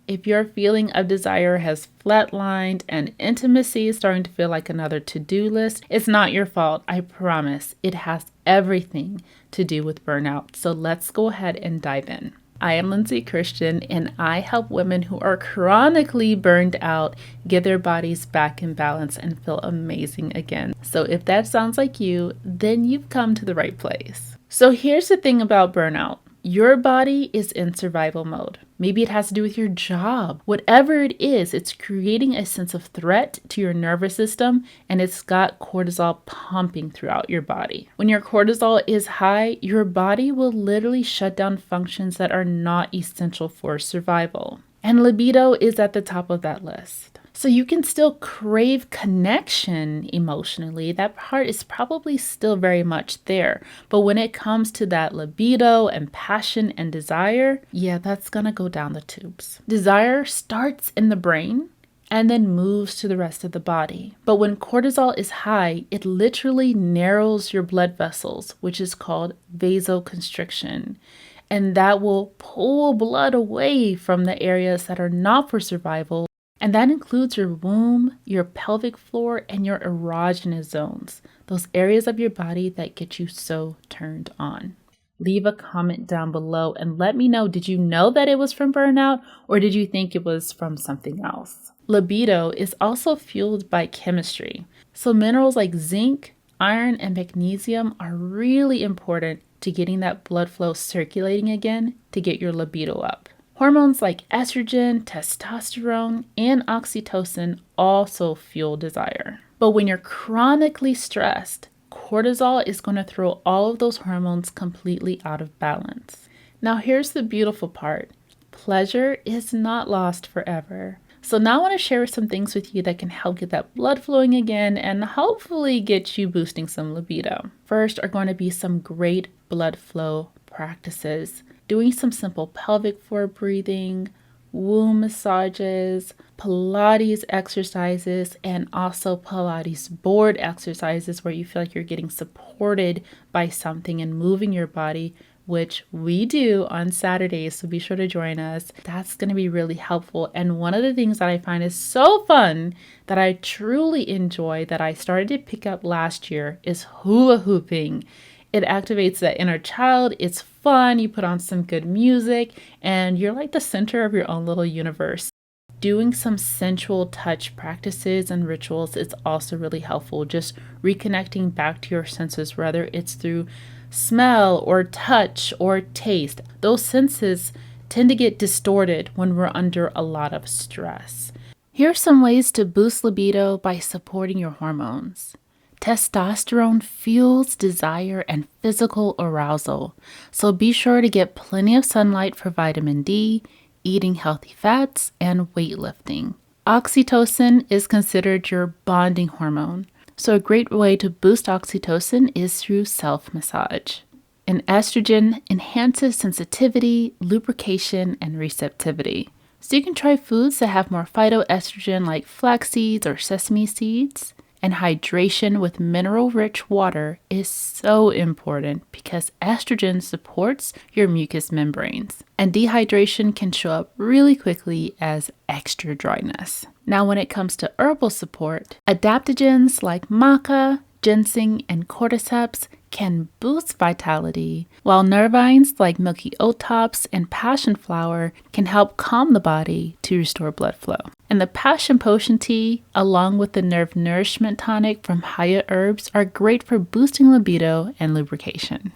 If your feeling of desire has flatlined and intimacy is starting to feel like another to-do list, it's not your fault, I promise. It has everything to do with burnout. So let's go ahead and dive in. I am Lindsay Christian, and I help women who are chronically burned out get their bodies back in balance and feel amazing again. So if that sounds like you, then you've come to the right place. So here's the thing about burnout. Your body is in survival mode. Maybe it has to do with your job. Whatever it is, it's creating a sense of threat to your nervous system, and it's got cortisol pumping throughout your body. When your cortisol is high, your body will literally shut down functions that are not essential for survival. And libido is at the top of that list. So you can still crave connection emotionally. That part is probably still very much there. But when it comes to that libido and passion and desire, yeah, that's gonna go down the tubes. Desire starts in the brain and then moves to the rest of the body. But when cortisol is high, it literally narrows your blood vessels, which is called vasoconstriction. And that will pull blood away from the areas that are not for survival. And that includes your womb, your pelvic floor, and your erogenous zones, those areas of your body that get you so turned on. Leave a comment down below and let me know, did you know that it was from burnout, or did you think it was from something else? Libido is also fueled by chemistry. So minerals like zinc, iron, and magnesium are really important to getting that blood flow circulating again to get your libido up. Hormones like estrogen, testosterone, and oxytocin also fuel desire. But when you're chronically stressed, cortisol is going to throw all of those hormones completely out of balance. Now here's the beautiful part. Pleasure is not lost forever. So now I want to share some things with you that can help get that blood flowing again and hopefully get you boosting some libido. First are going to be some great blood flow practices. Doing some simple pelvic floor breathing, womb massages, Pilates exercises, and also Pilates board exercises where you feel like you're getting supported by something and moving your body, which we do on Saturdays, so be sure to join us. That's going to be really helpful. And one of the things that I find is so fun that I truly enjoy that I started to pick up last year is hula hooping. It activates that inner child. It's fun. You put on some good music and you're like the center of your own little universe. Doing some sensual touch practices and rituals is also really helpful. Just reconnecting back to your senses, whether it's through smell or touch or taste. Those senses tend to get distorted when we're under a lot of stress. Here are some ways to boost libido by supporting your hormones. Testosterone fuels desire and physical arousal, so be sure to get plenty of sunlight for vitamin D, eating healthy fats, and weightlifting. Oxytocin is considered your bonding hormone, so a great way to boost oxytocin is through self-massage. And estrogen enhances sensitivity, lubrication, and receptivity. So you can try foods that have more phytoestrogen like flax seeds or sesame seeds. And hydration with mineral-rich water is so important because estrogen supports your mucous membranes. And dehydration can show up really quickly as extra dryness. Now, when it comes to herbal support, adaptogens like maca, ginseng, and cordyceps can boost vitality, while nervines like milky oat tops and passion flower can help calm the body to restore blood flow. And the passion potion tea, along with the nerve nourishment tonic from Haya herbs, are great for boosting libido and lubrication.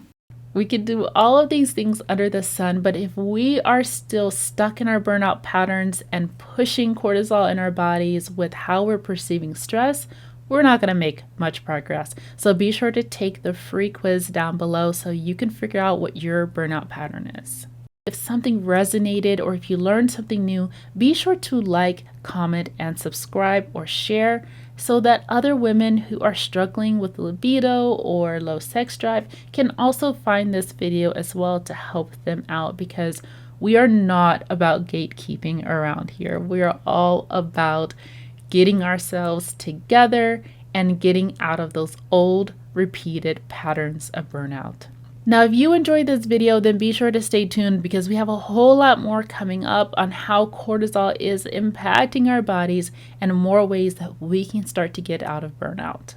We could do all of these things under the sun, but if we are still stuck in our burnout patterns and pushing cortisol in our bodies with how we're perceiving stress, we're not going to make much progress. So be sure to take the free quiz down below so you can figure out what your burnout pattern is. If something resonated or if you learned something new, be sure to like, comment, and subscribe or share so that other women who are struggling with libido or low sex drive can also find this video as well to help them out, because we are not about gatekeeping around here. We are all about getting ourselves together and getting out of those old repeated patterns of burnout. Now, if you enjoyed this video, then be sure to stay tuned because we have a whole lot more coming up on how cortisol is impacting our bodies and more ways that we can start to get out of burnout.